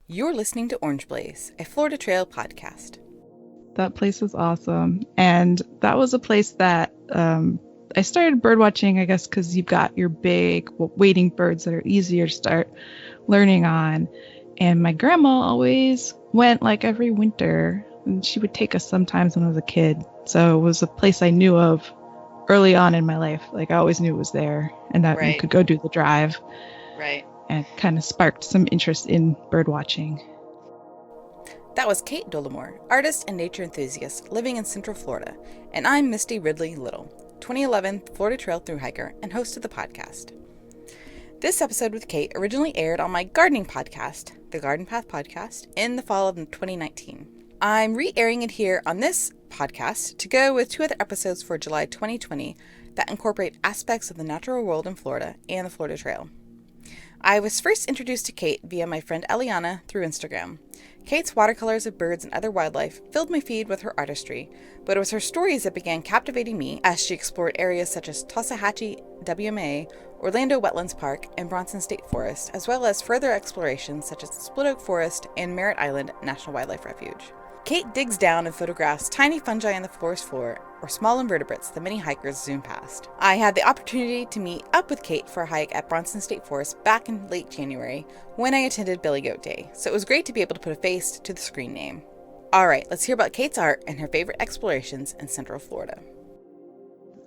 You're listening to Orange Blaze, a Florida Trail podcast. That place was awesome. And that was a place that I started bird watching, I guess, because you've got your big wading birds that are easier to start learning on. And my grandma always went like every winter, and she would take us sometimes when I was a kid. So it was a place I knew of early on in my life. Like I always knew it was there and that we could go do the drive. Right. And kind of sparked some interest in bird watching. That was Kate Dolamore, artist and nature enthusiast living in Central Florida, and I'm Misty Ridley Little, 2011 Florida Trail thru hiker and host of the podcast. This episode with Kate originally aired on my gardening podcast, the Garden Path Podcast, in the fall of 2019. I'm re-airing it here on this podcast to go with two other episodes for July 2020 that incorporate aspects of the natural world in Florida and the Florida Trail. I was first introduced to Kate via my friend Eliana through Instagram. Kate's watercolors of birds and other wildlife filled my feed with her artistry, but it was her stories that began captivating me as she explored areas such as Talsahatchee WMA, Orlando Wetlands Park, and Bronson State Forest, as well as further explorations such as Split Oak Forest and Merritt Island National Wildlife Refuge. Kate digs down and photographs tiny fungi on the forest floor or small invertebrates that many hikers zoom past. I had the opportunity to meet up with Kate for a hike at Bronson State Forest back in late January when I attended Billy Goat Day, so it was great to be able to put a face to the screen name. Alright, let's hear about Kate's art and her favorite explorations in Central Florida.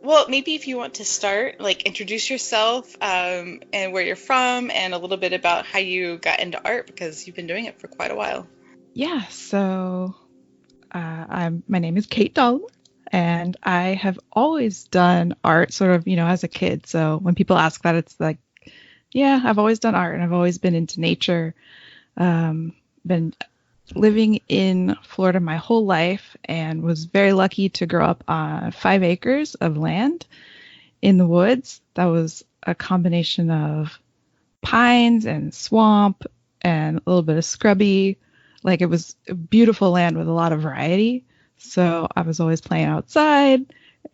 Well, maybe if you want to start, introduce yourself and where you're from and a little bit about how you got into art because you've been doing it for quite a while. Yeah, so my name is Kate Dolamore, and I have always done art sort of, as a kid. So when people ask that, it's like, yeah, I've always done art and I've always been into nature. Been living in Florida my whole life and was very lucky to grow up on 5 acres of land in the woods. That was a combination of pines and swamp and a little bit of scrubby. Like it was a beautiful land with a lot of variety. So I was always playing outside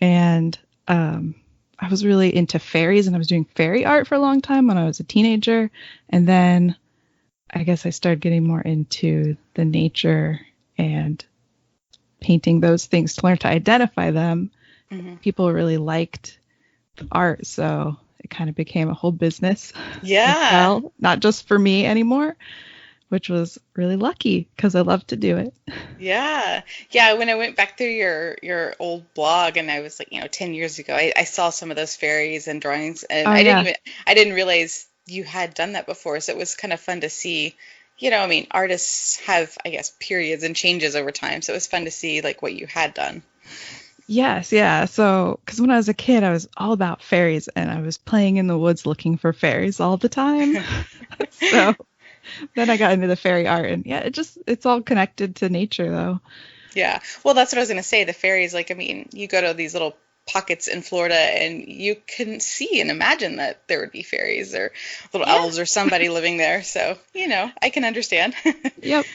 and I was really into fairies and I was doing fairy art for a long time when I was a teenager. And then I guess I started getting more into the nature and painting those things to learn to identify them. Mm-hmm. People really liked the art, so it kind of became a whole business. Yeah. Well, not just for me anymore, which was really lucky because I love to do it. Yeah. When I went back through your old blog and I was 10 years ago, I saw some of those fairies and drawings and I didn't realize you had done that before. So it was kind of fun to see, artists have, I guess, periods and changes over time. So it was fun to see what you had done. Yes. Yeah. So, because when I was a kid, I was all about fairies and I was playing in the woods looking for fairies all the time. So then I got into the fairy art and it's all connected to nature though. Yeah. Well, that's what I was going to say. The fairies, you go to these little pockets in Florida and you can see and imagine that there would be fairies or little elves or somebody living there. So, I can understand. Yep.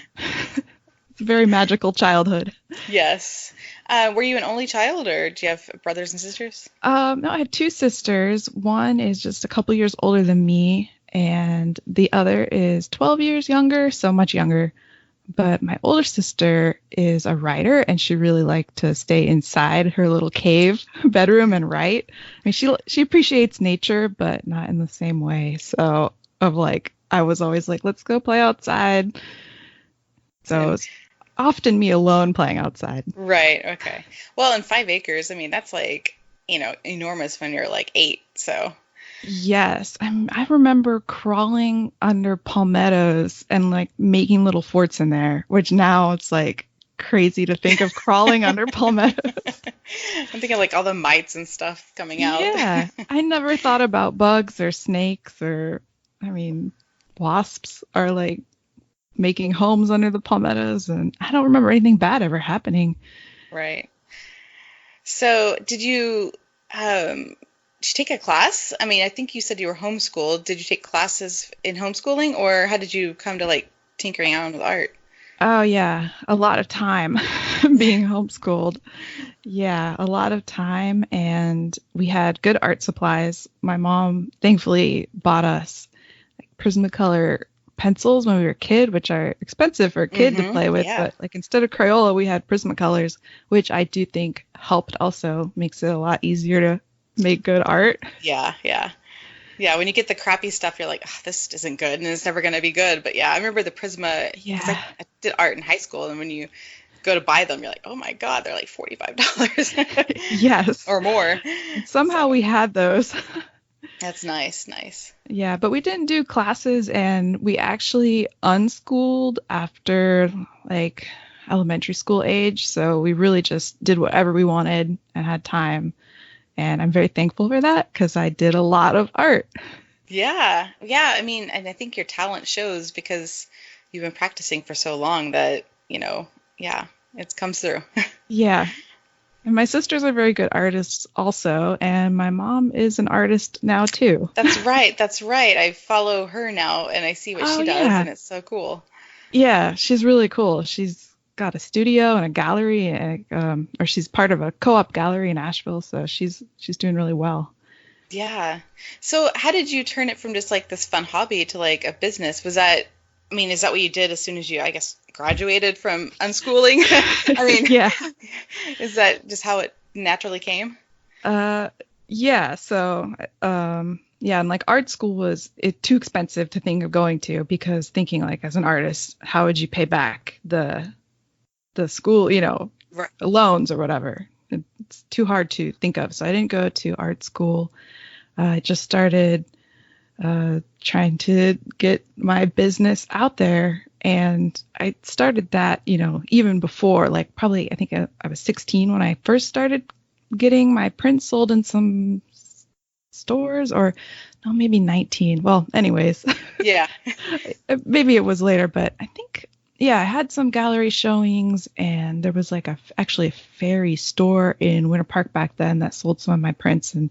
It's a very magical childhood. Yes. Were you an only child or do you have brothers and sisters? No, I have 2 sisters. One is just a couple years older than me. And the other is 12 years younger, so much younger. But my older sister is a writer, and she really liked to stay inside her little cave bedroom and write. I mean, she appreciates nature, but not in the same way. So I was always like, let's go play outside. So it's often me alone playing outside. Right. Okay. Well, in 5 acres, that's enormous when you're 8. So. Yes, I remember crawling under palmettos and making little forts in there, which now it's crazy to think of crawling under palmettos. I'm thinking all the mites and stuff coming out. Yeah, I never thought about bugs or snakes or, wasps are making homes under the palmettos, and I don't remember anything bad ever happening. Right. So did you take a class? I think you said you were homeschooled. Did you take classes in homeschooling, or how did you come to tinkering around with art? Oh, yeah. A lot of time being homeschooled. Yeah, a lot of time. And we had good art supplies. My mom thankfully bought us Prismacolor pencils when we were a kid, which are expensive for a kid to play with. Yeah. But like instead of Crayola, we had Prismacolors, which I do think helped also makes it a lot easier to make good art. Yeah. Yeah. Yeah. When you get the crappy stuff, you're like, oh, this isn't good and it's never going to be good. But yeah, I remember the Prisma because Yeah. I did art in high school. And when you go to buy them, you're like, oh my God, they're like $45 Yes. or more. Somehow So we had those. that's nice. Nice. Yeah, but we didn't do classes and we actually unschooled after like elementary school age. So we really just did whatever we wanted and had time. And I'm very thankful for that because I did a lot of art. Yeah. Yeah. I mean, and I think your talent shows because you've been practicing for so long that, yeah, it comes through. Yeah. And my sisters are very good artists also. And my mom is an artist now too. That's right. That's right. I follow her now and I see what Oh, she does yeah. and it's so cool. Yeah, she's really cool. She's got a studio and a gallery, and, or she's part of a co-op gallery in Asheville. So she's doing really well. Yeah. So how did you turn it from just like this fun hobby to like a business? I mean, is that what you did as soon as you, I guess, graduated from unschooling? I mean, Yeah. is that just how it naturally came? Yeah. So, yeah, and like art school was too expensive to think of going to because thinking like as an artist, how would you pay back the school, Right. loans or whatever? It's too hard to think of. So I didn't go to art school. I just started trying to get my business out there. And I started that, even before, like probably, I think I was 16 when I first started getting my prints sold in some stores, or no, maybe 19. Well, anyways, Yeah. maybe it was later, but I think, yeah, I had some gallery showings and there was like actually a fairy store in Winter Park back then that sold some of my prints. And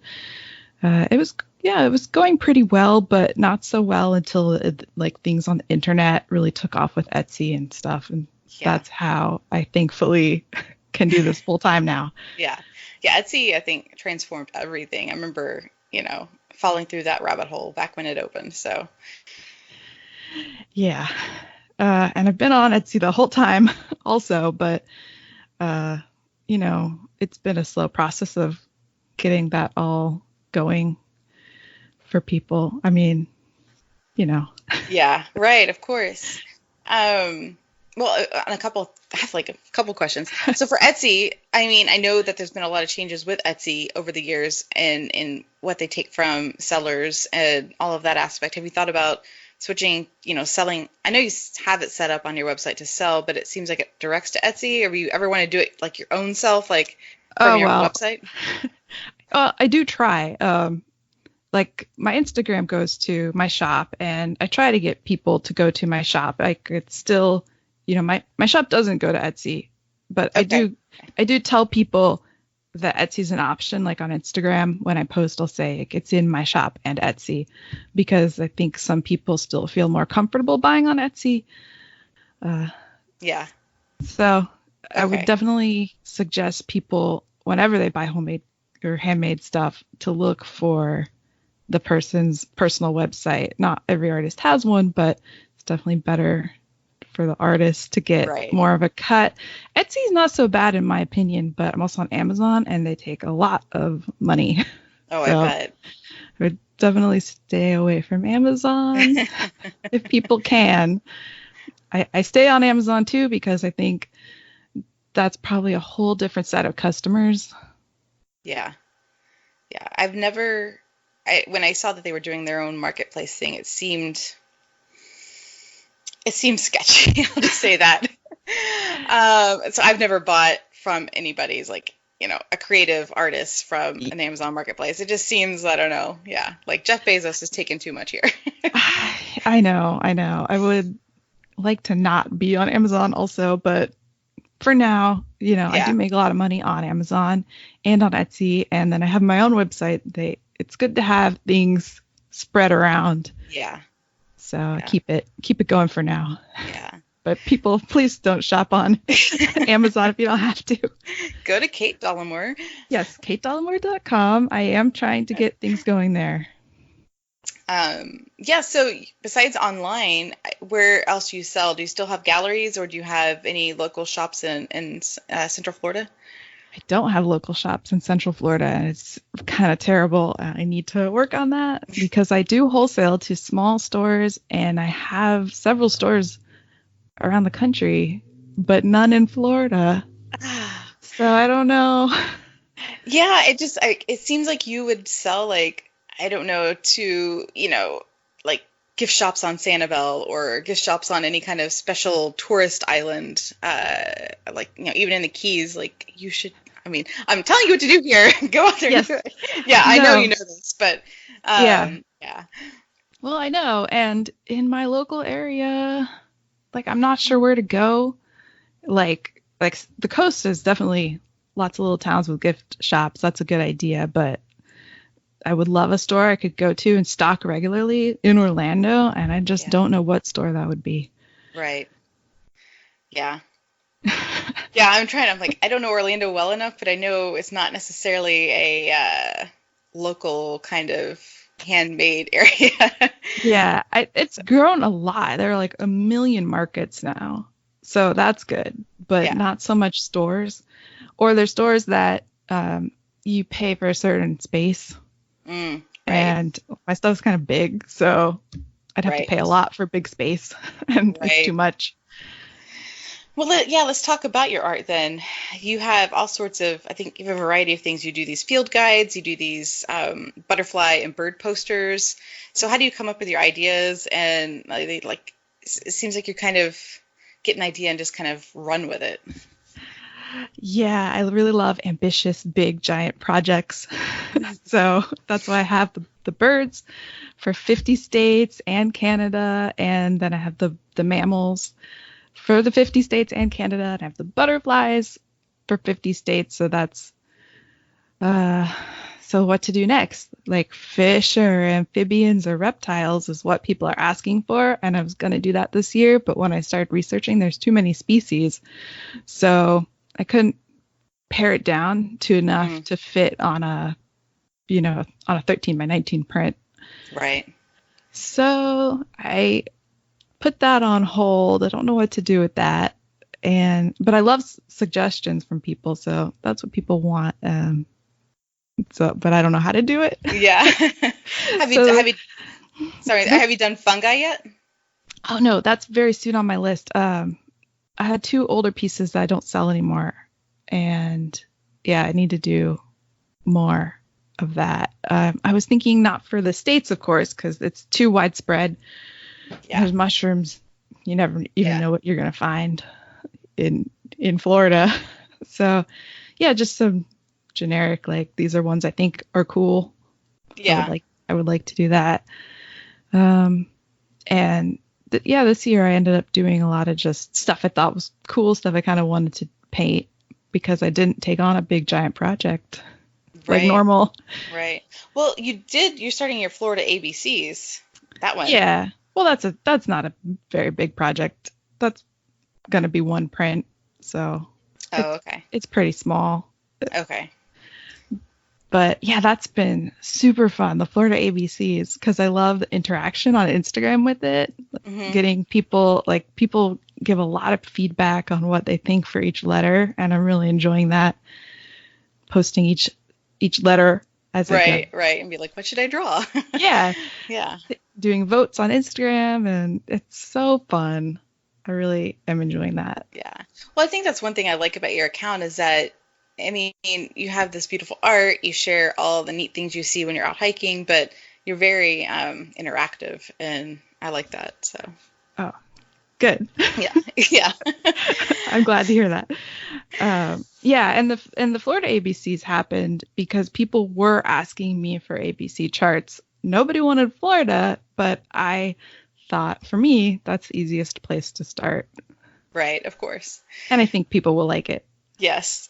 it was going pretty well, but not so well until like things on the internet really took off with Etsy and stuff. And Yeah. that's how I thankfully can do this full time now. Yeah. Yeah. Etsy, I think, transformed everything. I remember, falling through that rabbit hole back when it opened. So, Yeah. And I've been on Etsy the whole time also, but, it's been a slow process of getting that all going for people. I mean, yeah, right, of course. Well, on I have like a couple questions. So for Etsy, I mean, I know that there's been a lot of changes with Etsy over the years and in what they take from sellers and all of that aspect. Have you thought about switching, selling? I know you have it set up on your website to sell, but it seems like it directs to Etsy. Or you ever want to do it like your own self, like from your own website? I do try. Like my Instagram goes to my shop, and I try to get people to go to my shop. Like it's still, my shop doesn't go to Etsy, but Okay. I do tell people that Etsy's an option. Like on Instagram, when I post, I'll say like, it's in my shop and Etsy, because I think some people still feel more comfortable buying on Etsy. Yeah. So I would Okay. definitely suggest people, whenever they buy homemade or handmade stuff, to look for the person's personal website. Not every artist has one, but it's definitely better for the artist to get Right. more of a cut. Etsy's not so bad in my opinion, but I'm also on Amazon and they take a lot of money. Oh, So I bet. I would definitely stay away from Amazon if people can. I stay on Amazon too because I think that's probably a whole different set of customers. Yeah. Yeah. When I saw that they were doing their own marketplace thing, it seemed sketchy. I'll just say that. So I've never bought from anybody's like, a creative artist from an Amazon marketplace. It just seems, I don't know. Yeah. Like Jeff Bezos is taking too much here. I know. I would like to not be on Amazon also, but for now, I do Yeah. make a lot of money on Amazon and on Etsy, and then I have my own website. It's good to have things spread around. Yeah. So Yeah. keep it going for now. Yeah. But people, please don't shop on Amazon if you don't have to. Go to Kate Dolamore. Yes, katedolamore.com. I am trying to get things going there. Yeah, so besides online, where else do you sell? Do you still have galleries or do you have any local shops in Central Florida? I don't have local shops in Central Florida, and it's kind of terrible. I need to work on that because I do wholesale to small stores, and I have several stores around the country, but none in Florida. So I don't know. Yeah, it seems like you would sell like I don't know to, like gift shops on Sanibel or gift shops on any kind of special tourist island. Like, even in the Keys, like you should I mean, I'm telling you what to do here. Go out there and do Yes. it. Yeah, I know you No. know this, but Yeah. yeah. Well, I know. And in my local area, like I'm not sure where to go. Like the coast is definitely lots of little towns with gift shops. That's a good idea, but I would love a store I could go to and stock regularly in Orlando, and I just Yeah. don't know what store that would be. Right. Yeah. Yeah, I'm like, I don't know Orlando well enough, but I know it's not necessarily a local kind of handmade area. Yeah, it's grown a lot. There are like a million markets now. So that's good, but Yeah. not so much stores. Or there's stores that you pay for a certain space, Right. and my stuff's kind of big, so I'd have to Right. pay a lot for big space, and it's too Right. much. Well, yeah, let's talk about your art then. You have all sorts of, I think you have a variety of things. You do these field guides, you do these butterfly and bird posters. So how do you come up with your ideas? And it seems like you kind of get an idea and just kind of run with it. Yeah, I really love ambitious, big, giant projects. So that's why I have the birds for 50 states and Canada, and then I have the mammals for the 50 states and Canada, and I have the butterflies for 50 states. So that's so what to do next? Like fish or amphibians or reptiles is what people are asking for, and I was going to do that this year, but when I started researching, there's too many species. So I couldn't pare it down to enough to fit on a 13 by 19 print. Right. So I put that on hold. I don't know what to do with that. But I love suggestions from people, so that's what people want. But I don't know how to do it. Yeah. Have you done fungi yet? Oh no, that's very soon on my list. I had two older pieces that I don't sell anymore, and yeah, I need to do more of that. I was thinking not for the States, of course, because it's too widespread. Yeah. There's mushrooms. You never even know what you're gonna find in Florida. So yeah, just some generic, like these are ones I think are cool. Yeah. I would like to do that. And this year I ended up doing a lot of just stuff I thought was cool, stuff I kind of wanted to paint because I didn't take on a big giant project like Right. normal. Right. Well, you're starting your Florida ABCs. That one. Yeah. Well, that's not a very big project. That's going to be one print. So Oh, okay. it's pretty small. Okay. But yeah, that's been super fun. The Florida ABCs, because I love the interaction on Instagram with it. Hmm. Getting people give a lot of feedback on what they think for each letter, and I'm really enjoying that. Posting each letter as I go. Right. And be like, what should I draw? Yeah, Yeah. doing votes on Instagram, and it's so fun. I really am enjoying that. Yeah. Well, I think that's one thing I like about your account is that, I mean, you have this beautiful art, you share all the neat things you see when you're out hiking, but you're very interactive, and I like that. So, Oh, good. yeah. Yeah. I'm glad to hear that. Yeah, and the Florida ABCs happened because people were asking me for ABC charts. Nobody wanted Florida, but I thought for me that's the easiest place to start, Right, of course. and I think people will like it. Yes.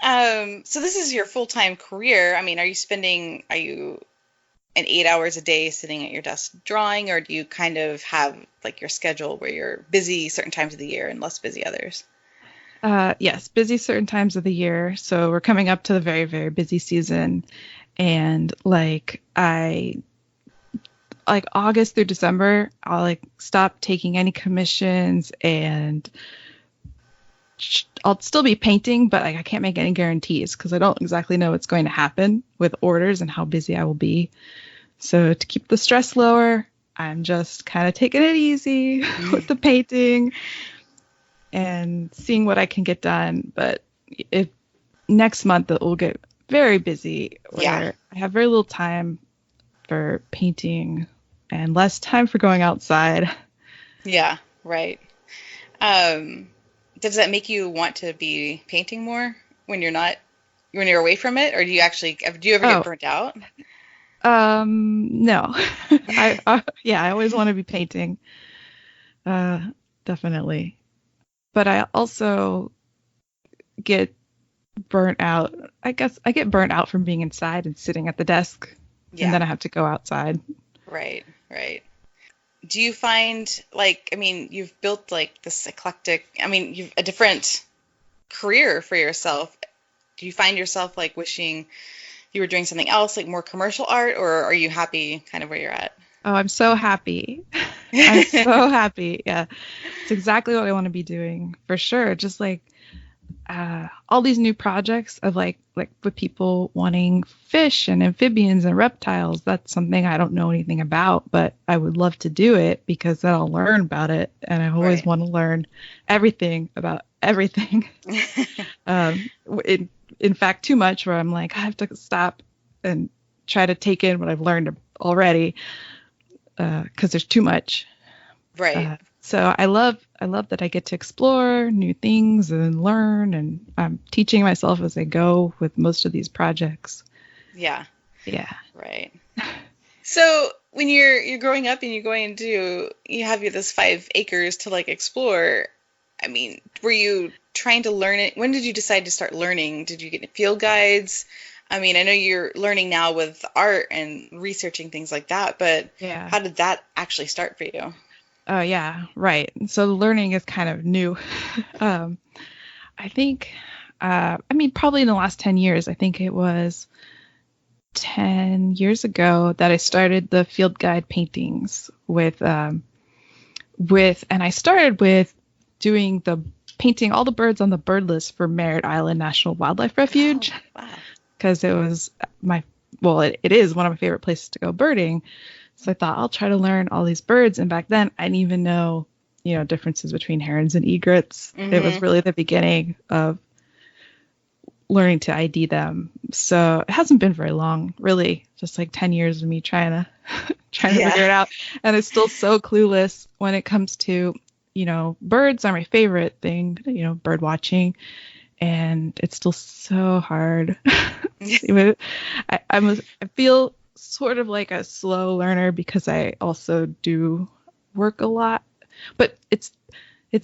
So this is your full-time career. I mean, are you an 8 hours a day sitting at your desk drawing, or do you kind of have like your schedule where you're busy certain times of the year and less busy others? Yes, busy certain times of the year. So we're coming up to the very, very busy season. And like I like August through December, I'll like stop taking any commissions and I'll still be painting, but like I can't make any guarantees because I don't exactly know what's going to happen with orders and how busy I will be. So to keep the stress lower, I'm just kind of taking it easy with the painting and seeing what I can get done. But if next month it will get very busy where I have very little time for painting and less time for going outside. Yeah, right. Does that make you want to be painting more when you're away from it, or do you ever get burnt out? No. I always want to be painting. Definitely. But I also get burnt out. I guess I get burnt out from being inside and sitting at the desk, and then I have to go outside. Right, right. Do you find you've built like this eclectic, you've a different career for yourself. Do you find yourself like wishing you were doing something else, like more commercial art, or are you happy kind of where you're at? Oh, I'm so happy. I'm so happy. Yeah. It's exactly what I want to be doing for sure. Just like all these new projects of like with people wanting fish and amphibians and reptiles. That's something I don't know anything about, but I would love to do it because then I'll learn about it, and I always want to learn everything about everything. In fact, too much where I'm like I have to stop and try to take in what I've learned already because there's too much. Right. So I love that I get to explore new things and learn, and I'm teaching myself as I go with most of these projects. Yeah. Yeah. Right. So when you're growing up and you have this 5 acres to like explore, were you trying to learn it? When did you decide to start learning? Did you get field guides? I know you're learning now with art and researching things like that, but how did that actually start for you? Oh, yeah, right. So learning is kind of new. I think, probably in the last 10 years, I think it was 10 years ago that I started the field guide paintings and I started with doing the painting all the birds on the bird list for Merritt Island National Wildlife Refuge. Oh, wow. Because it was it is one of my favorite places to go birding. So I thought I'll try to learn all these birds. And back then I didn't even know, differences between herons and egrets. Mm-hmm. It was really the beginning of learning to ID them. So it hasn't been very long, really, just like 10 years of me trying to figure it out. And it's still so clueless when it comes to, birds are my favorite thing, bird watching. And it's still so hard. I feel sort of like a slow learner because I also do work a lot, but it's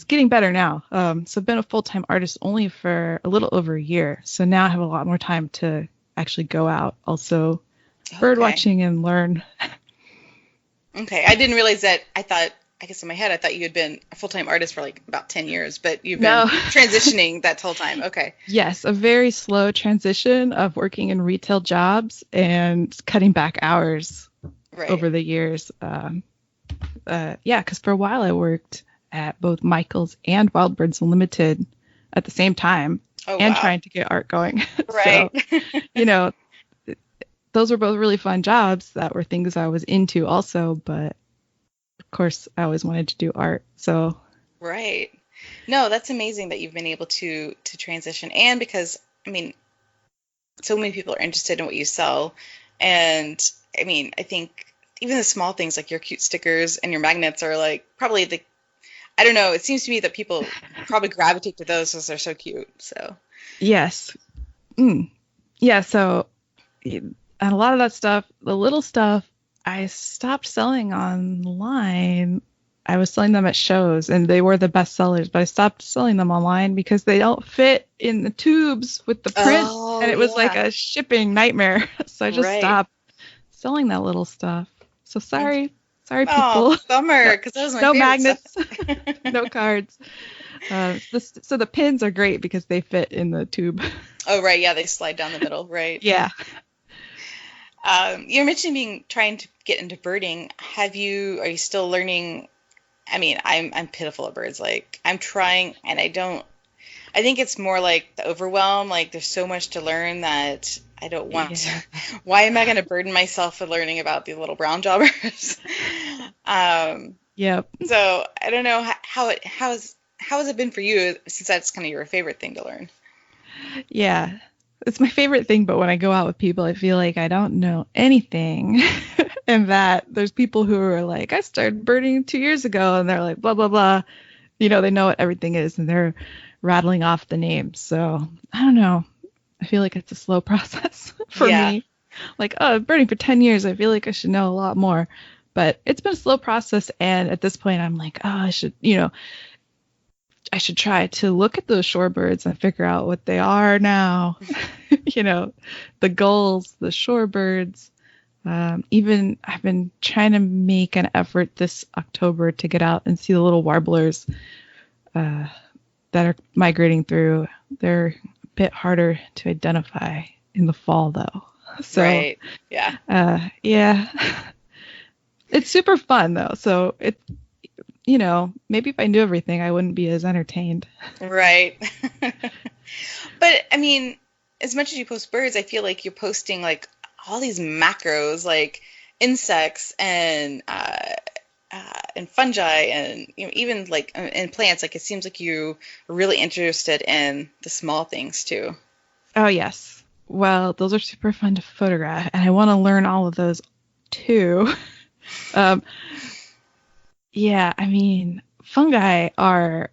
getting better now. So I've been a full-time artist only for a little over a year. So now I have a lot more time to actually go out, also bird watching and learn. Okay. I didn't realize that. I guess in my head, I thought you had been a full-time artist for like about 10 years, but you've been transitioning that whole time. Okay. Yes, a very slow transition of working in retail jobs and cutting back hours over the years. Because for a while I worked at both Michael's and Wild Birds Unlimited at the same time trying to get art going. Right. So, those were both really fun jobs that were things I was into also, but of course, I always wanted to do art. So, right. No, that's amazing that you've been able to transition, and because so many people are interested in what you sell, and I think even the small things like your cute stickers and your magnets are like probably I don't know. It seems to me that people probably gravitate to those because they're so cute. So. Yes. Yeah. So, and a lot of that stuff, the little stuff, I stopped selling online. I was selling them at shows and they were the best sellers, but I stopped selling them online because they don't fit in the tubes with the print and it was like a shipping nightmare. So I just stopped selling that little stuff. So sorry people. Oh, bummer, because that was my favorite magnets, stuff. no cards. So the pins are great because they fit in the tube. Oh, right. Yeah, they slide down the middle. Right. Yeah. You mentioned trying to get into birding. Are you still learning? I mean, I'm pitiful at birds. Like I'm trying and I think it's more like the overwhelm. Like there's so much to learn that I don't want to. Yeah. Why am I going to burden myself with learning about the little brown jobbers? um, Yep. so I don't know how has it been for you since that's kind of your favorite thing to learn? Yeah. It's my favorite thing, but when I go out with people, I feel like I don't know anything. And that there's people who are like, I started birding 2 years ago, and they're like, blah, blah, blah. They know what everything is, and they're rattling off the names. So I don't know. I feel like it's a slow process for Yeah, me. Like, oh, birding for 10 years, I feel like I should know a lot more. But it's been a slow process. And at this point, I'm like, oh, I should try to look at those shorebirds and figure out what they are now. you know, the gulls, the shorebirds. Even I've been trying to make an effort this October to get out and see the little warblers uh, that are migrating through. They're a bit harder to identify in the fall, though. So, right. Yeah, yeah, it's super fun though. So maybe if I knew everything, I wouldn't be as entertained. right. But I mean, as much as you post birds, I feel like you're posting like all these macros, like insects and fungi, and even like and plants. Like it seems like you are really interested in the small things too. Oh, yes. Well, those are super fun to photograph, and I want to learn all of those too. um, yeah, I mean, fungi are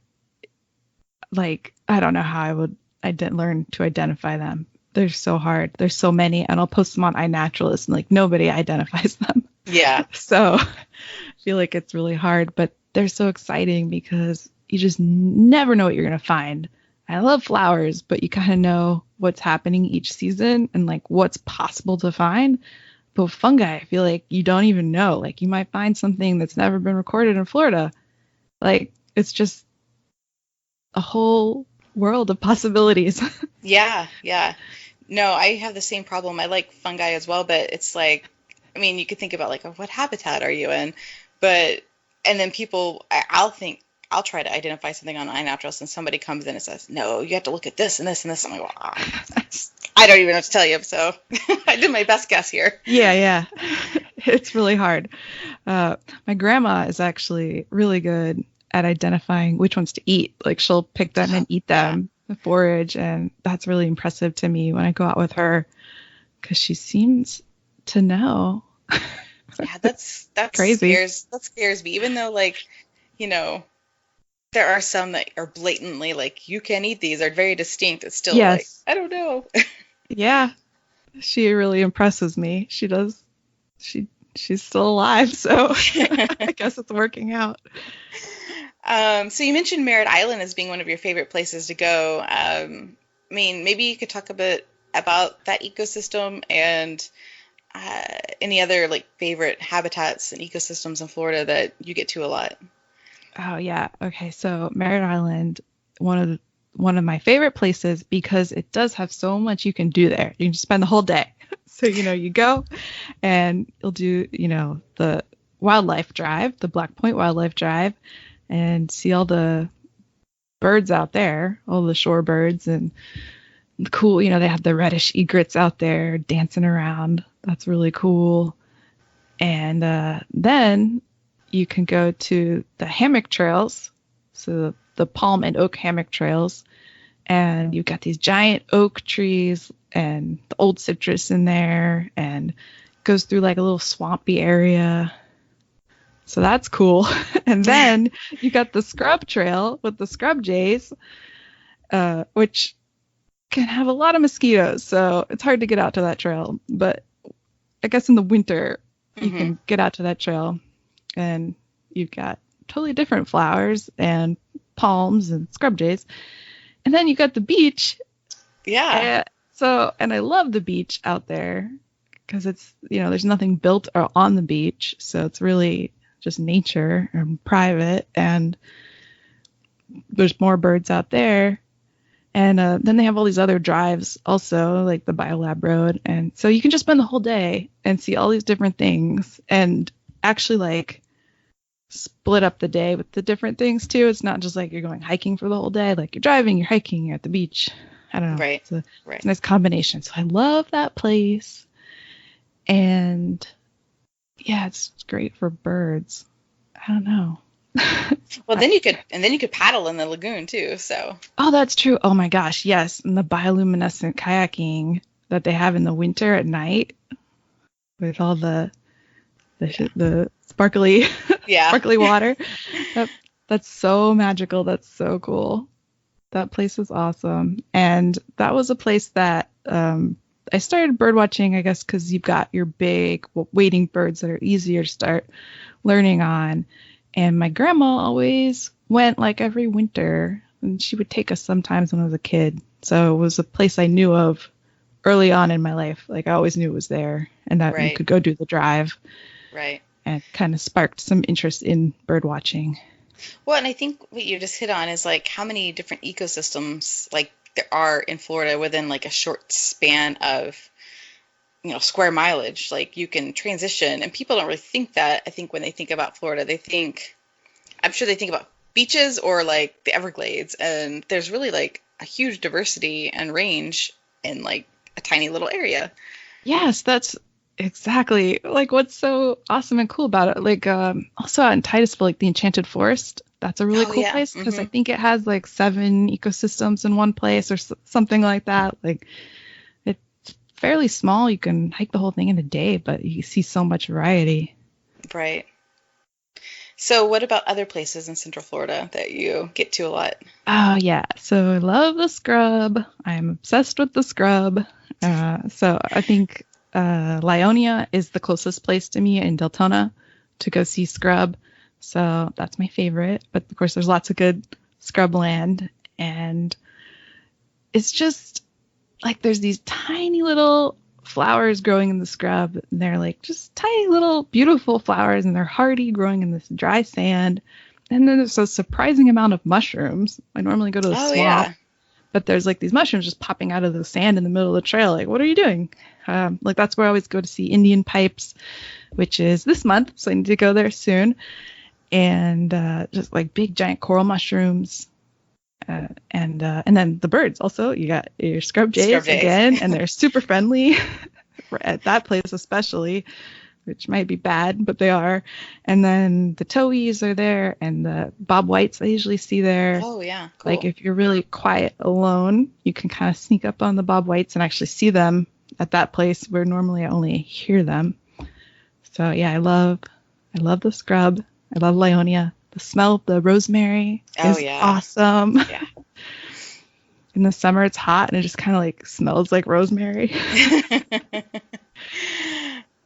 like, I don't know how I didn't learn to identify them. They're so hard. There's so many, and I'll post them on iNaturalist, and like nobody identifies them. Yeah, So I feel like it's really hard, but they're so exciting because you just never know what you're going to find. I love flowers, but you kind of know what's happening each season and like what's possible to find. But with fungi, I feel like you don't even know. Like you might find something that's never been recorded in Florida. Like it's just a whole world of possibilities. yeah, yeah. No, I have the same problem. I like fungi as well, but it's like, I mean, you could think about like, oh, what habitat are you in? But, and then I'll try to identify something on iNaturalist and somebody comes in and says, no, you have to look at this and this and this. I'm like, well, I don't even know what to tell you. So I did my best guess here. Yeah, yeah. It's really hard. My grandma is actually really good at identifying which ones to eat. Like she'll pick them and eat Yeah. them, the forage, and that's really impressive to me when I go out with her because she seems to know. Yeah, Crazy. that scares me. Even though like, you know, there are some that are blatantly like you can't eat these, are very distinct. It's still like, Yes. I don't know. Yeah. She really impresses me. She does. She's still alive, so I guess it's working out. So you mentioned Merritt Island as being one of your favorite places to go. I mean, maybe you could talk a bit about that ecosystem and any other like favorite habitats and ecosystems in Florida that you get to a lot. Oh yeah. Okay. So Merritt Island, one of my favorite places because it does have so much you can do there. You can just spend the whole day. So you go and you'll do the wildlife drive, the Black Point Wildlife Drive, and see all the birds out there, all the shorebirds and the cool. They have the reddish egrets out there dancing around. That's really cool. And then you can go to the hammock trails, so the palm and oak hammock trails, and you've got these giant oak trees and the old citrus in there, and goes through like a little swampy area. So that's cool. And then you got the scrub trail with the scrub jays, which can have a lot of mosquitoes, so it's hard to get out to that trail. But I guess in the winter you Hmm. can get out to that trail, and you've got totally different flowers and palms and scrub jays. And then you got the beach. Yeah. And I love the beach out there because it's, there's nothing built or on the beach. So it's really just nature and private. And there's more birds out there. And then they have all these other drives also, like the Biolab Road. And so you can just spend the whole day and see all these different things and actually like split up the day with the different things too. It's not just like you're going hiking for the whole day. Like you're driving, you're hiking, you're at the beach. I don't know. Right. It's a Right. nice combination. So I love that place. And yeah, it's great for birds. I don't know. Well, then you could paddle in the lagoon too. So. Oh, that's true. Oh my gosh, yes. And the bioluminescent kayaking that they have in the winter at night with all the sparkly sparkly water. That's so magical. That's so cool. That place is awesome. And that was a place that I started bird watching, I guess, because you've got your big wading birds that are easier to start learning on. And my grandma always went like every winter, and she would take us sometimes when I was a kid. So it was a place I knew of early on in my life. Like I always knew it was there and that you could go do the drive. Right. And kind of sparked some interest in bird watching. Well, and I think what you just hit on is like how many different ecosystems like there are in Florida within like a short span of, square mileage. Like you can transition, and people don't really think that. I think when they think about Florida, I'm sure they think about beaches or like the Everglades, and there's really like a huge diversity and range in like a tiny little area. Yes, that's exactly like what's so awesome and cool about it. Like also out in Titusville, like the Enchanted Forest, that's a really cool place because I think it has like 7 ecosystems in one place or something like that. Like it's fairly small. You can hike the whole thing in a day, but you see so much variety. Right. So what about other places in Central Florida that you get to a lot? Oh yeah, so I love the scrub. I'm obsessed with the scrub. So I think Lyonia is the closest place to me in Deltona to go see scrub. So that's my favorite. But of course, there's lots of good scrub land. And it's just like there's these tiny little flowers growing in the scrub. And they're like just tiny little beautiful flowers. And they're hardy, growing in this dry sand. And then there's a surprising amount of mushrooms. I normally go to the swamp. Yeah. But there's like these mushrooms just popping out of the sand in the middle of the trail. Like, what are you doing? Like that's where I always go to see Indian pipes, which is this month. So I need to go there soon. And just like big giant coral mushrooms. And then the birds also. You got your scrub jays again. And they're super friendly at that place especially, which might be bad, but they are. And then the towhees are there, and the bob whites I usually see there. Oh, yeah. Cool. Like if you're really quiet alone, you can kind of sneak up on the bob whites and actually see them at that place where normally I only hear them. So yeah, I love the scrub. I love Lyonia. The smell of the rosemary is awesome. Yeah. In the summer it's hot and it just kind of like smells like rosemary.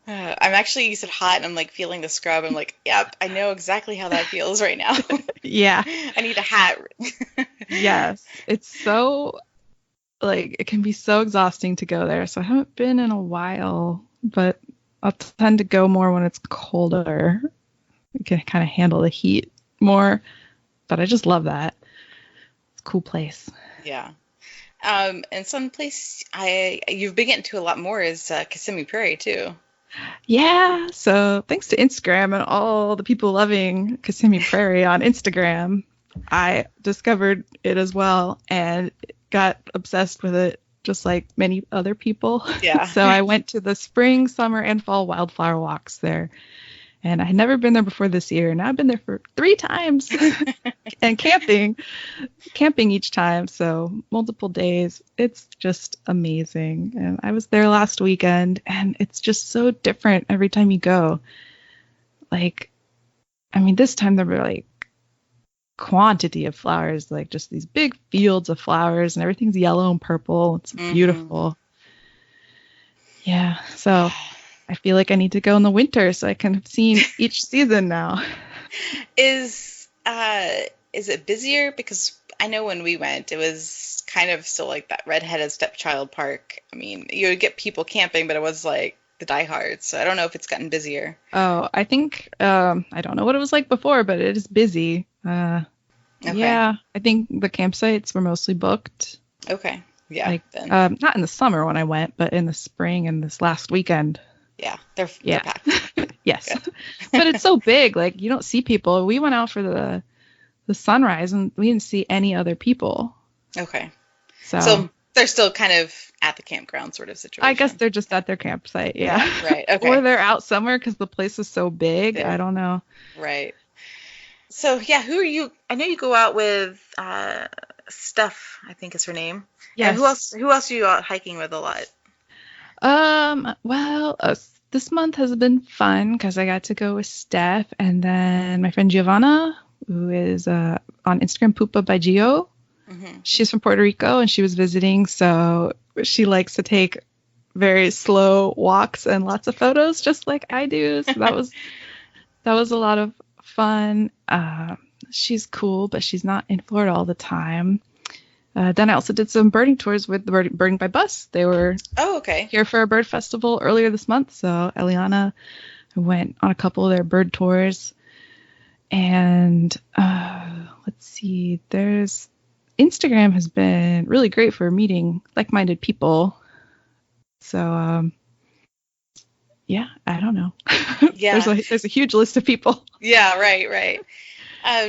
I'm actually, you said hot, and I'm like feeling the scrub. I'm like, yep, I know exactly how that feels right now. Yeah. I need a hat. Yes. It's so, like, it can be so exhausting to go there. So I haven't been in a while, but I'll tend to go more when it's colder. I can kind of handle the heat more, but I just love that. It's a cool place. Yeah. And some place you've been getting to a lot more is Kissimmee Prairie, too. Yeah, so thanks to Instagram and all the people loving Kissimmee Prairie on Instagram, I discovered it as well and got obsessed with it just like many other people. Yeah. So I went to the spring, summer, and fall wildflower walks there. And I had never been there before this year. And I've been there for 3 times and camping each time. So multiple days. It's just amazing. And I was there last weekend and it's just so different every time you go. Like, I mean, this time there were like quantity of flowers, like just these big fields of flowers and everything's yellow and purple. It's beautiful. Yeah. So I feel like I need to go in the winter so I can have seen each season now. Is it busier? Because I know when we went, it was kind of still like that redheaded stepchild park. I mean, you would get people camping, but it was like the diehards. So I don't know if it's gotten busier. Oh, I think, I don't know what it was like before, but it is busy. Okay. Yeah, I think the campsites were mostly booked. Okay. Yeah. Like, Then. not in the summer when I went, but in the spring and this last weekend. Yeah. They're Yeah. packed. Yes. Good. But it's so big, like you don't see people. We went out for the sunrise and we didn't see any other people. Okay. So So they're still kind of at the campground sort of I guess situation. they're just at their campsite. Yeah. Yeah. Right. Or Okay. they're out somewhere because the place is so big. I Big. don't know. Right. So yeah, who are you? I know you go out with Steph, I think is her name. And who else? Yes. Who else are you out hiking with a lot? Well, this month has been fun because I got to go with Steph and then my friend Giovanna, who is on Instagram, Pupa by Gio. Hmm. She's from Puerto Rico and she was visiting, so she likes to take very slow walks and lots of photos, just like I do. So that was a lot of fun. She's cool, but she's not in Florida all the time. Then I also did some birding tours with the Birding by Bus. They were Oh, okay. here for a bird festival earlier this month, so Eliana went on a couple of their bird tours. And let's see, there's Instagram has been really great for meeting like-minded people. So yeah, I don't know. there's Yeah. a huge list of people. Yeah. Right. Right.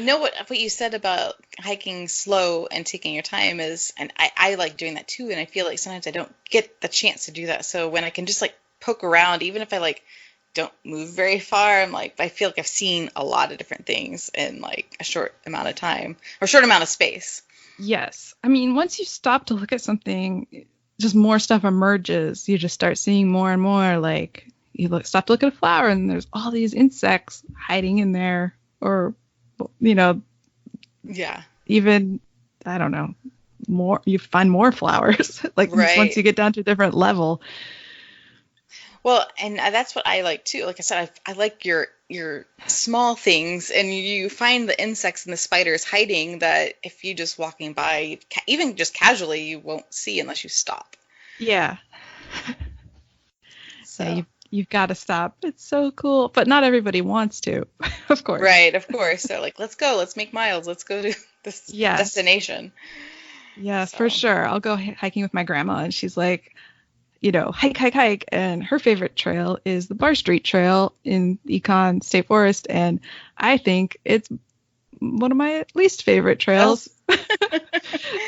No, what you said about hiking slow and taking your time is, and I like doing that too. And I feel like sometimes I don't get the chance to do that. So when I can just like poke around, even if I like don't move very far, I'm like, I feel like I've seen a lot of different things in like a short amount of time or short amount of space. Yes. I mean, once you stop to look at something, just more stuff emerges. You just start seeing more and more. Like stop to look at a flower, and there's all these insects hiding in there, or you know, Yeah. even I don't know, more. You find more flowers. Like once Right. you get down to a different level. Well, and that's what I like too. Like I said, I like your small things, and you find the insects and the spiders hiding that if you just walking by, even just casually, you won't see unless you stop. Yeah. Yeah. So, You've got to stop. It's so cool, but not everybody wants to, of course. right, of course. They're like, let's go, let's make miles, let's go to this Yes. destination. Yeah, for So, sure. I'll go hiking with my grandma, and she's like, hike, hike, hike. And her favorite trail is the Bar Street Trail in Econ State Forest. And I think it's one of my least favorite oh, trails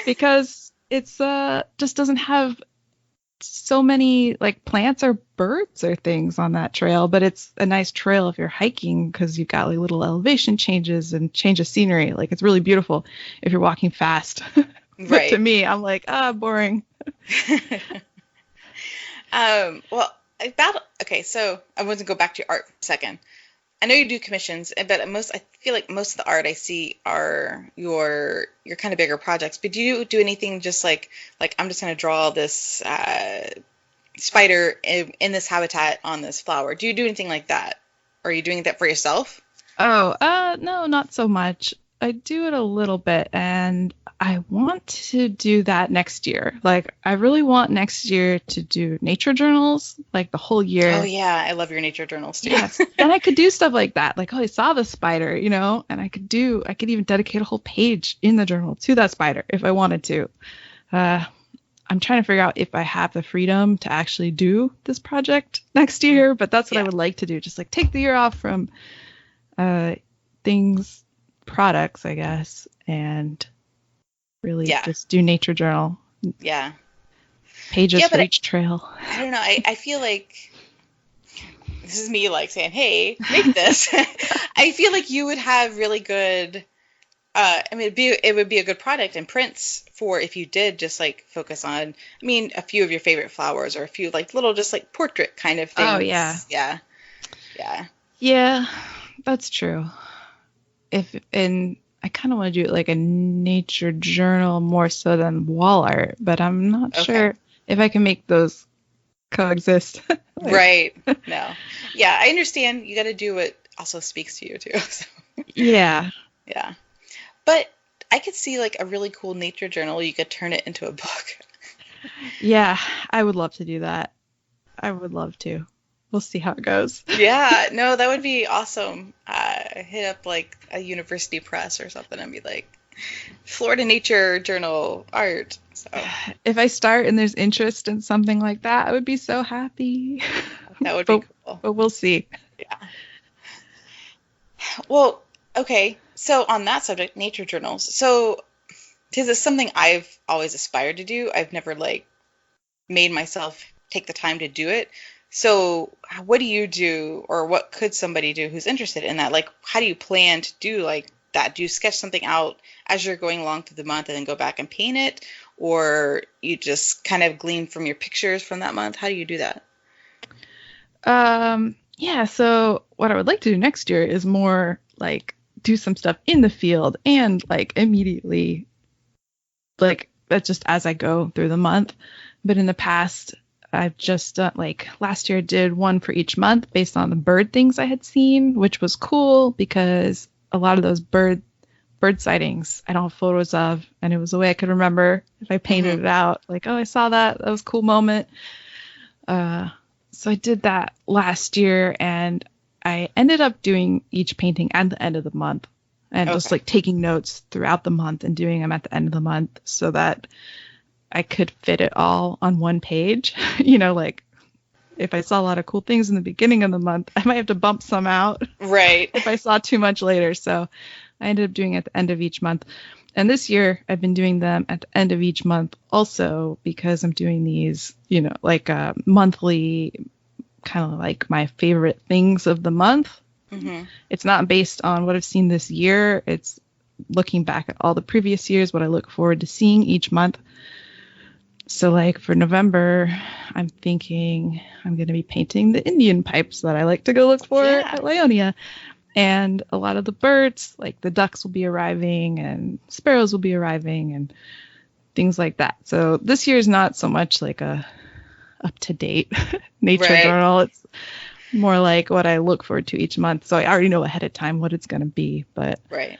because it's just doesn't have so many like plants or birds or things on that trail, but it's a nice trail if you're hiking because you've got like little elevation changes and change of scenery. Like it's really beautiful if you're walking fast. But to right. me, I'm like, boring. Well, okay, so I want to go back to your art for a second. I know you do commissions, but I feel like most of the art I see are your kind of bigger projects. But do you do anything just like I'm just going to draw this spider in this habitat on this flower? Do you do anything like that? Or are you doing that for yourself? Oh, no, not so much. I do it a little bit, and I want to do that next year. Like, I really want next year to do nature journals, like the whole Oh year. yeah, I love your nature journals too. Yes. Then I could do stuff like that. Like, oh, I saw the spider, and I could even dedicate a whole page in the journal to that spider if I wanted to. Uh, I'm trying to figure out if I have the freedom to actually do this project next year, but that's what I Yeah, would like to do. Just like take the year off from uh, things, products, I guess, and really yeah, just do nature journal yeah, pages yeah. for But each trail. I don't know. I feel like this is me like saying, "Hey, make this." I feel like you would have really good. I mean, it would be a good product and prints for if you did just like focus on. I mean, a few of your favorite flowers or a few like little just like portrait kind of Oh yeah. things. Yeah, yeah, Yeah, that's true. If and I kind of want to do it like a nature journal more so than wall art, but I'm not okay, sure if I can make those coexist. Like, right. No, yeah, I understand. You got to do what also speaks to you too. So, yeah. yeah, but I could see like a really cool nature journal. You could turn it into a book. Yeah, I would love to do that. I would love to. We'll see how it goes. Yeah, no, that would be awesome. Hit up like a university press or something and be like, Florida Nature Journal art. So If I start and there's interest in something like that, I would be so happy. that would be but cool. but we'll see. Yeah. Well, okay. So on that subject, nature journals. So because it's something I've always aspired to do, I've never like made myself take the time to do it. So what do you do, or what could somebody do who's interested in that? Like, how do you plan to do like that? Do you sketch something out as you're going along through the month and then go back and paint it, or you just kind of glean from your pictures from that month? How do you do that? Yeah, so what I would like to do next year is more like do some stuff in the field and like immediately like that's just as I go through the month. But in the past, I've just done like last year I did one for each month based on the bird things I had seen, which was cool because a lot of those bird sightings I don't have photos of, and it was a way I could remember if I painted Mm-hmm. it out, like, oh, I saw that. That was a cool moment. So I did that last year, and I ended up doing each painting at the end of the month and just Okay. like taking notes throughout the month and doing them at the end of the month so that I could fit it all on one page. Like if I saw a lot of cool things in the beginning of the month, I might have to bump some out Right. if I saw too much later. So I ended up doing it at the end of each month. And this year I've been doing them at the end of each month also because I'm doing these, like monthly kind of like my favorite things of the month. Mm-hmm. It's not based on what I've seen this year. It's looking back at all the previous years, what I look forward to seeing each month. So like for November, I'm thinking I'm going to be painting the Indian pipes that I like to go look for Yeah. at Leonia. And a lot of the birds, like the ducks will be arriving and sparrows will be arriving and things like that. So this year is not so much like a up to date nature Right. journal. It's more like what I look forward to each month. So I already know ahead of time what it's going to be. But Right.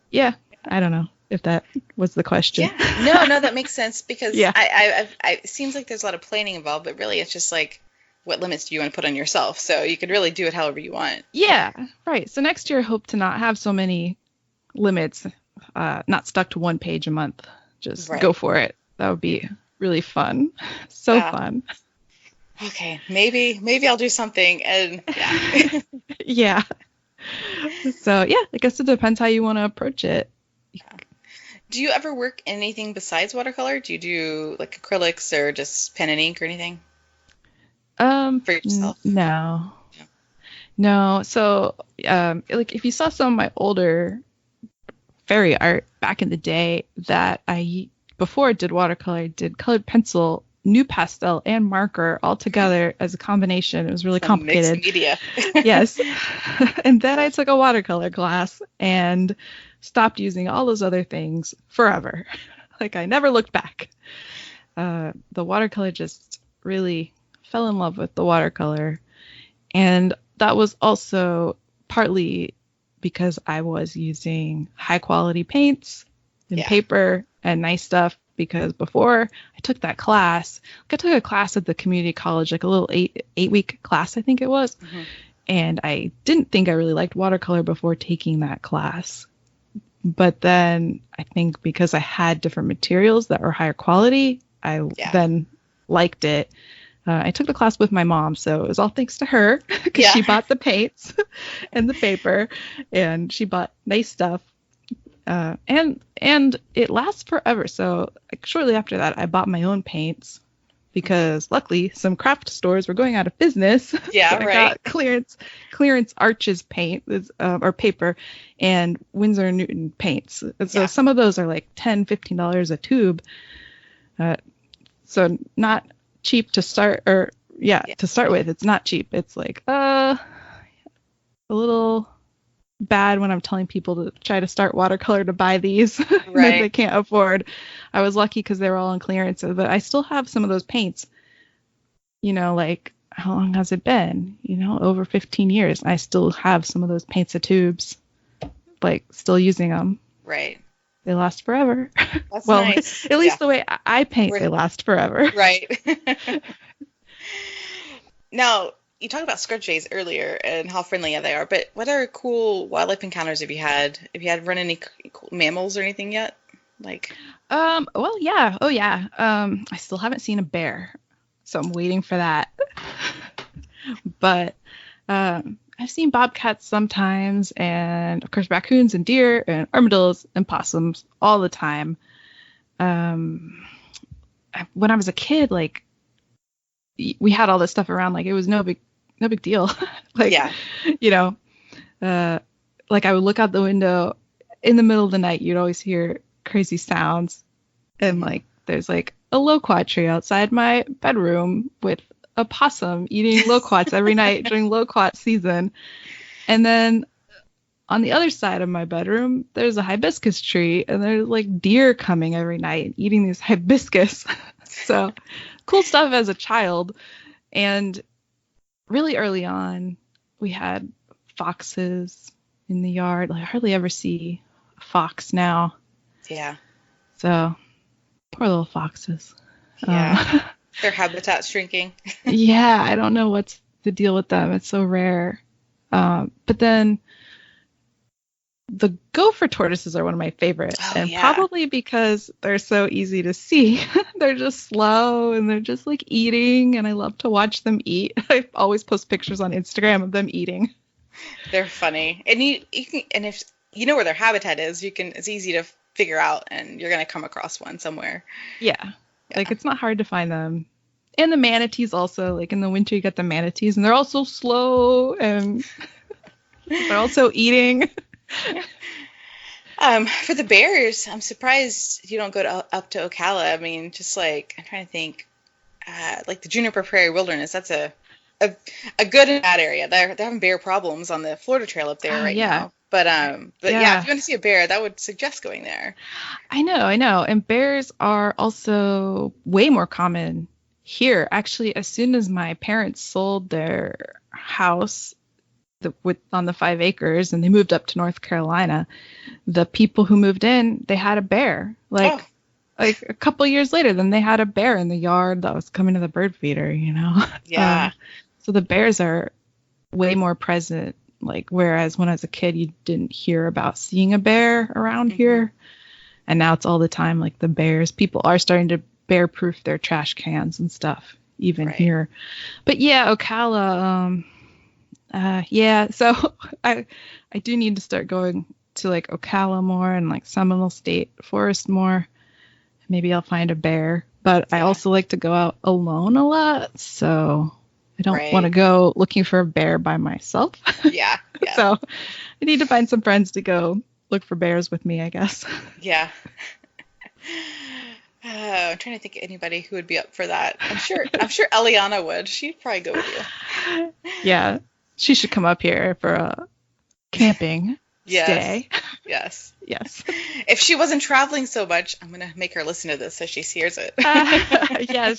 yeah, I don't know if that was the question. Yeah. No, no, that makes sense because Yeah. it seems like there's a lot of planning involved, but really it's just like what limits do you want to put on yourself? So you could really do it however you want. Yeah. Right. So next year, I hope to not have so many limits, not stuck to one page a month. Just go Right. for it. That would be really fun. So Uh, fun. okay. Maybe I'll do something. And yeah. Yeah. So yeah, I guess it depends how you want to approach it. Do you ever work anything besides watercolor? Do you do like acrylics or just pen and ink or anything for yourself? No, Yeah. no. So, like if you saw some of my older fairy art back in the day that before I did watercolor, I did colored pencil, new pastel, and marker all together as a combination. It was really Some mixed complicated. media. Yes. And then I took a watercolor class and stopped using all those other things forever. Like I never looked back. The watercolor just really fell in love with the watercolor. And that was also partly because I was using high quality paints and Yeah. paper and nice stuff. Because before I took that class, like I took a class at the community college, like a little eight-week class, I think it was. Hmm. And I didn't think I really liked watercolor before taking that class. But then I think because I had different materials that were higher quality, I Yeah. then liked it. I took the class with my mom, so it was all thanks to her because Yeah. she bought the paints and the paper, and she bought nice stuff. And it lasts forever. So like, shortly after that, I bought my own paints because luckily some craft stores were going out of business. So Yeah, I right. got clearance Arches paint or paper and Winsor & Newton paints. And so Yeah. some of those are like $10, $15 a tube. Uh, so not cheap to start or yeah, Yeah. to start with. It's not cheap. It's like a little bad when I'm telling people to try to start watercolor to buy these that they Right. can't afford. I was lucky because they were all on clearance, but I still have some of those paints. Like how long has it been? Over 15 years. I still have some of those paints of tubes, like still using them. Right. They last forever. That's Well, nice. at Yeah. least the way I paint, they We're, last forever. right. Now, you talked about scrub jays earlier and how friendly they are, but what other cool wildlife encounters have you had? Have you had run any cool mammals or anything yet? Like, Well, yeah. Oh, yeah. I still haven't seen a bear, so I'm waiting for that. But I've seen bobcats sometimes, and of course raccoons and deer and armadillos and possums all the time. Um, when I was a kid, like we had all this stuff around, like it was no big deal. Like, yeah, you know, uh, like I would look out the window in the middle of the night, you'd always hear crazy sounds, and hmm like there's like a loquat tree outside my bedroom with a possum eating loquats every night during loquat season. And then on the other side of my bedroom, there's a hibiscus tree, and there's like deer coming every night and eating these hibiscus. So cool stuff as a child. And really early on, we had foxes in the yard. Like, I hardly ever see a fox now. yeah, So poor little foxes. yeah. Uh, Their habitat's shrinking. yeah, I don't know what's the deal with them. It's so rare. But then the gopher tortoises are one of my favorite, Oh and yeah, probably because they're so easy to see. They're just slow and they're just like eating, and I love to watch them eat. I always post pictures on Instagram of them eating. they're funny, and you can, and if you know where their habitat is, you can. It's easy to figure out, and you're gonna come across one somewhere. Yeah, like Yeah, it's not hard to find them. And the manatees also, like in the winter, you get the manatees, and they're also slow and they're also eating. For the bears, I'm surprised you don't go up to Ocala. I mean, just like I'm trying to think, like the Juniper Prairie Wilderness. That's a, a good and bad area. They're having bear problems on the Florida Trail up there Oh, right yeah. now. But yeah, if Yeah. you want to see a bear, that would suggest going there. I know. And bears are also way more common here. Actually, as soon as my parents sold their house on the 5 acres and they moved up to North Carolina, the people who moved in, they had a bear. Oh, Like a couple years later, then they had a bear in the yard that was coming to the bird feeder, you know. yeah. So the bears are way more present. Like whereas when I was a kid, you didn't hear about seeing a bear around hmm here. And now it's all the time, like the bears. People are starting to bear proof their trash cans and stuff, even Right. here. But yeah, Ocala, yeah. So I I do need to start going to like Ocala more and like Seminole State Forest more. Maybe I'll find a bear. But I Yeah. also like to go out alone a lot, so I don't want to Right. go looking for a bear by myself. Yeah. Yeah. So I need to find some friends to go look for bears with me, I guess. Yeah. I'm trying to think of anybody who would be up for that. I'm sure Eliana would. She'd probably go with you. Yeah, she should come up here for a camping Yes. stay. Yes. Yes. If she wasn't traveling so much, I'm gonna make her listen to this so she hears it. Yeah,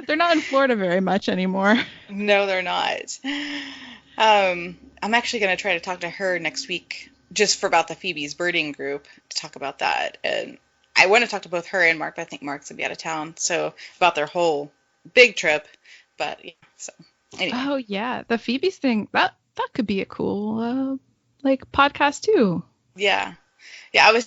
they're not in Florida very much anymore. No, they're not. I'm actually gonna try to talk to her next week just for about the Phoebe's birding group to talk about that. And I want to talk to both her and Mark, but I think Mark's gonna be out of town, so about their whole big trip. But yeah, so anyway, Oh yeah, the Phoebe's thing, that could be a cool like podcast too. yeah. Yeah, like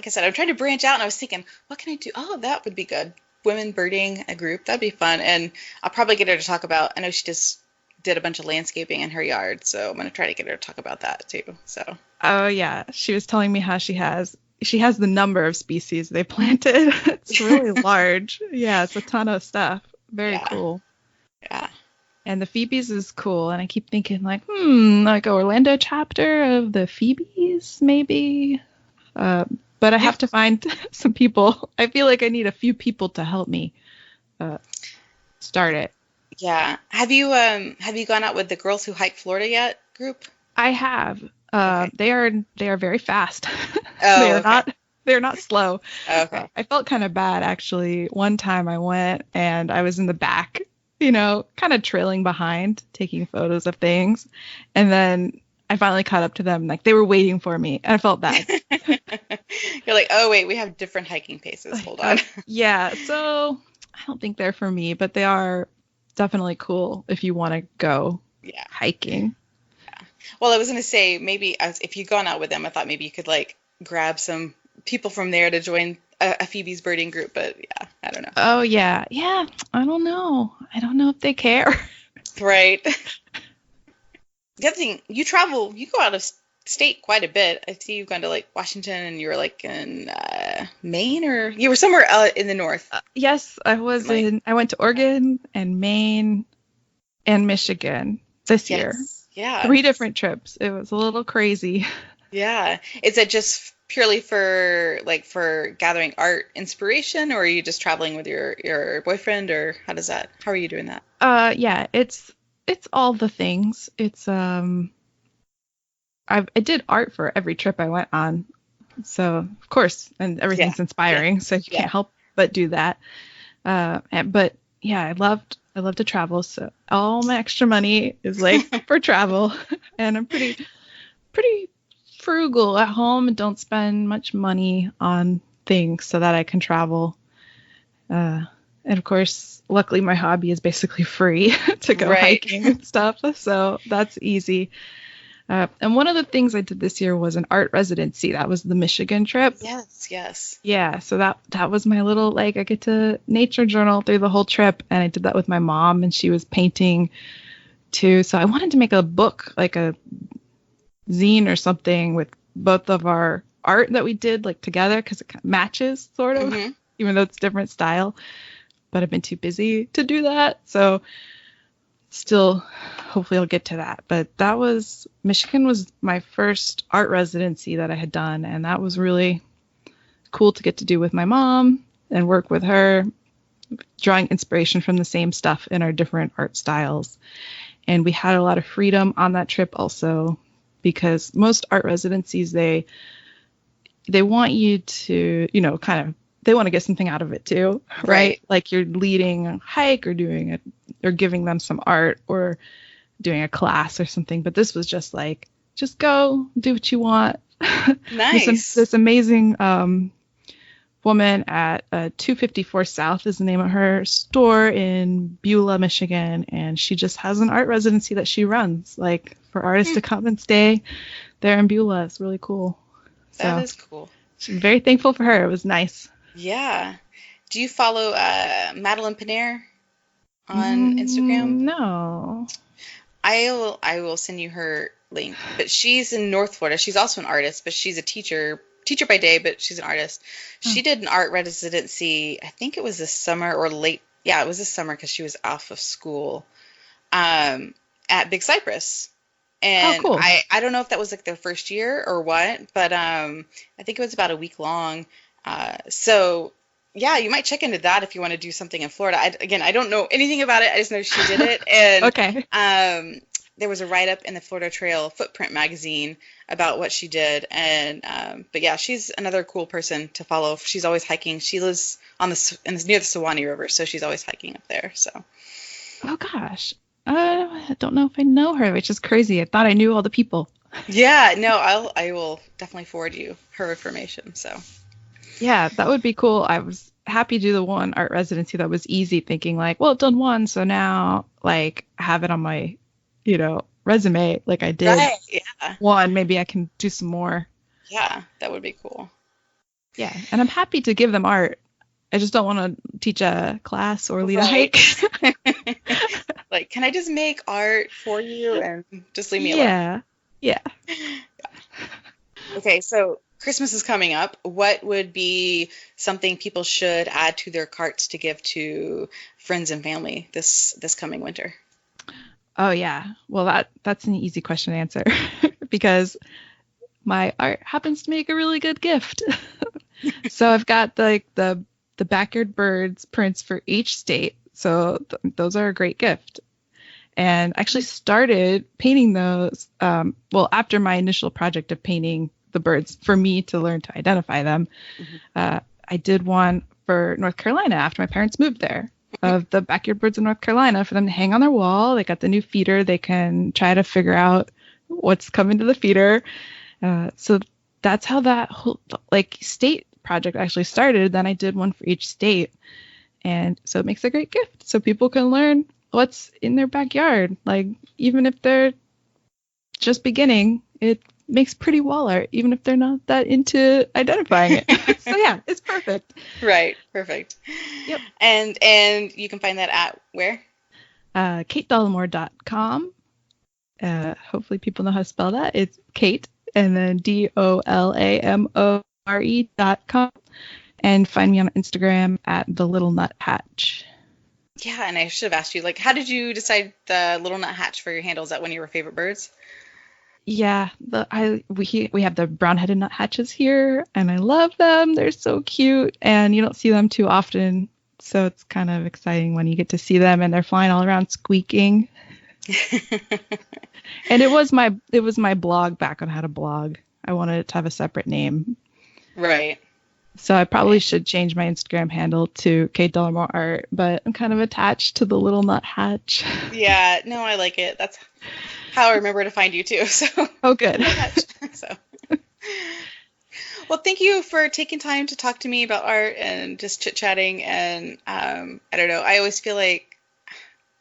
I said, I'm trying to branch out, and I was thinking, what can I do? Oh, that would be good. Women birding a group, that'd be fun. And I'll probably get her to talk about. I know she just did a bunch of landscaping in her yard, so I'm gonna try to get her to talk about that too. So Oh yeah, she was telling me how she has the number of species they planted. It's really large. Yeah, it's a ton of stuff. Very yeah, cool. yeah, And the Phoebes is cool. And I keep thinking like, like a Orlando chapter of the Phoebes, maybe. Uh, but I you, have to find some people. I feel like I need a few people to help me uh, start it. yeah. Have you gone out with the Girls Who Hike Florida yet group? I have. Okay. They are very fast. they Oh, are okay. not they're not slow. Okay. I felt kind of bad actually. One time I went and I was in the back, kind of trailing behind, taking photos of things, and then I finally caught up to them. Like they were waiting for me, and I felt bad. You're like, oh wait, we have different hiking paces. Like, Hold on. yeah, so I don't think they're for me, but they are definitely cool if you want to go. Yeah. hiking. Well, I was going to say maybe if you'd gone out with them, I thought maybe you could like grab some people from there to join a Phoebe's birding group, but yeah, I don't know. Oh yeah, yeah. I don't know. I don't know if they care. Right. The other thing, you go out of state quite a bit. I see you've gone to like Washington and you were like in Maine or you were somewhere in the north. Yes, I was Like, in. I went to Oregon and Maine and Michigan this year. yes. Yeah. 3 different trips. It was a little crazy. Yeah. Is it just purely for gathering art inspiration or are you just traveling with your boyfriend or how are you doing that? Yeah, it's all the things. I did art for every trip I went on. So, of course, and Yeah. everything's inspiring, so you Yeah. can't help but do that. But yeah, I love to travel, so all my extra money is like for travel, and I'm pretty frugal at home and don't spend much money on things so that I can travel. And of course, luckily my hobby is basically free to go Right. hiking and stuff, so that's easy. And one of the things I did this year was an art residency. That was the Michigan trip. Yes, yes. Yeah, so that was my little like I get to nature journal through the whole trip, and I did that with my mom, and she was painting too. So I wanted to make a book, like a zine or something, with both of our art that we did like together because it kind of matches sort of, Hmm. even though it's different style. But I've been too busy to do that, so still hopefully I'll get to that. But that was Michigan was my first art residency that I had done, and that was really cool to get to do with my mom and work with her, drawing inspiration from the same stuff in our different art styles. And we had a lot of freedom on that trip also, because most art residencies they want you to, kind of they want to get something out of it too, right? Right. Like you're leading a hike or doing it or giving them some art or doing a class or something. But this was just like, just go do what you want. Nice. This amazing woman at 254 South is the name of her store in Beulah, Michigan, and she just has an art residency that she runs, like for artists Hmm, to come and stay there in Beulah. It's really cool. that So is cool. I'm very thankful for her. It was nice. Yeah. Do you follow Madeline Panner on Instagram? No. I will send you her link. But she's in North Florida. She's also an artist, but she's a teacher by day, but she's an artist. Oh, She did an art residency, I think it was this summer or late. Yeah, it was this summer because she was off of school um, at Big Cypress. oh, And cool. I don't know if that was like their first year or what, but I think it was about a week long. So yeah, you might check into that if you want to do something in Florida. Again, I don't know anything about it. I just know she did it, and Okay. there was a write-up in the Florida Trail Footprint magazine about what she did, and but yeah, she's another cool person to follow. She's always hiking. She lives near the Suwannee River, so she's always hiking up there. So Oh gosh. I don't know if I know her, which is crazy. I thought I knew all the people. yeah, no, I will definitely forward you her information. So Yeah, that would be cool. I was happy to do the one art residency that was easy, thinking like, well, I've done one, so now like have it on my, resume. Like I did right, yeah, one, maybe I can do some more. yeah, that would be cool. Yeah, and I'm happy to give them art. I just don't want to teach a class or lead a Right. hike. Like, can I just make art for you and just leave me alone? Yeah. Yeah. Okay, so Christmas is coming up. What would be something people should add to their carts to give to friends and family this coming winter? Oh yeah. Well, that's an easy question to answer because my art happens to make a really good gift. So I've got the backyard birds prints for each state. So those are a great gift. And I actually started painting those after my initial project of painting the birds for me to learn to identify them. Mhm. I did one for North Carolina after my parents moved there, of the backyard birds in North Carolina for them to hang on their wall. They got the new feeder. They can try to figure out what's coming to the feeder. So that's how that whole like state project actually started. Then I did one for each state. And so it makes a great gift. So people can learn what's in their backyard. Like, even if they're just beginning, it makes pretty wall art, even if they're not that into identifying it. So yeah, it's perfect. Right. Perfect. Yep. And you can find that at where? KateDolamore.com. Hopefully people know how to spell that. It's Kate and then DOLAMORE.com. And find me on Instagram at the Little Nut Hatch. Yeah, and I should have asked you, like, how did you decide the Little Nut Hatch for your handle? Is that one of your favorite birds? Yeah, we have the brown-headed nuthatches here, and I love them. They're so cute, and you don't see them too often, so it's kind of exciting when you get to see them and they're flying all around squeaking. And it was my blog back on how to blog. I wanted it to have a separate name. Right. So I probably should change my Instagram handle to Kate Dolamore Art, but I'm kind of attached to the Little Nut Hatch. Yeah, no, I like it. That's how I remember to find you too. So oh, good. So, well, thank you for taking time to talk to me about art and just chit-chatting. And I don't know, I always feel like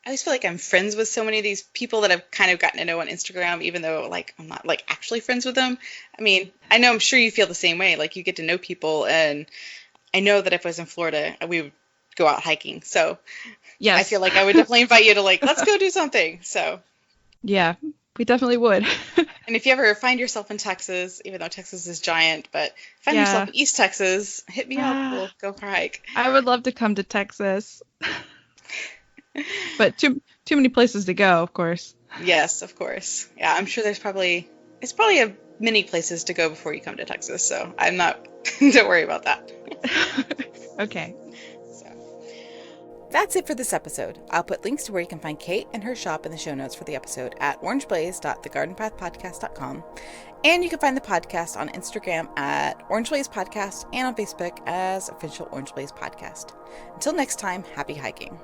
I'm friends with so many of these people that I've kind of gotten to know on Instagram, even though like I'm not like actually friends with them. I mean, I'm sure you feel the same way. Like, you get to know people, and I know that if I was in Florida, we would go out hiking. So yes. I feel like I would definitely invite you to, like, let's go do something. So yeah, we definitely would. And if you ever find yourself in Texas, even though Texas is giant, but find yourself in East Texas, hit me up. We'll go for a hike. I would love to come to Texas. But too many places to go, of course. Yes, of course. Yeah, I'm sure there's probably many places to go before you come to Texas, so I'm not don't worry about that. Okay. That's it for this episode. I'll put links to where you can find Kate and her shop in the show notes for the episode at orangeblaze.thegardenpathpodcast.com. And you can find the podcast on Instagram at Orange Blaze Podcast and on Facebook as Official Orange Blaze Podcast. Until next time, happy hiking.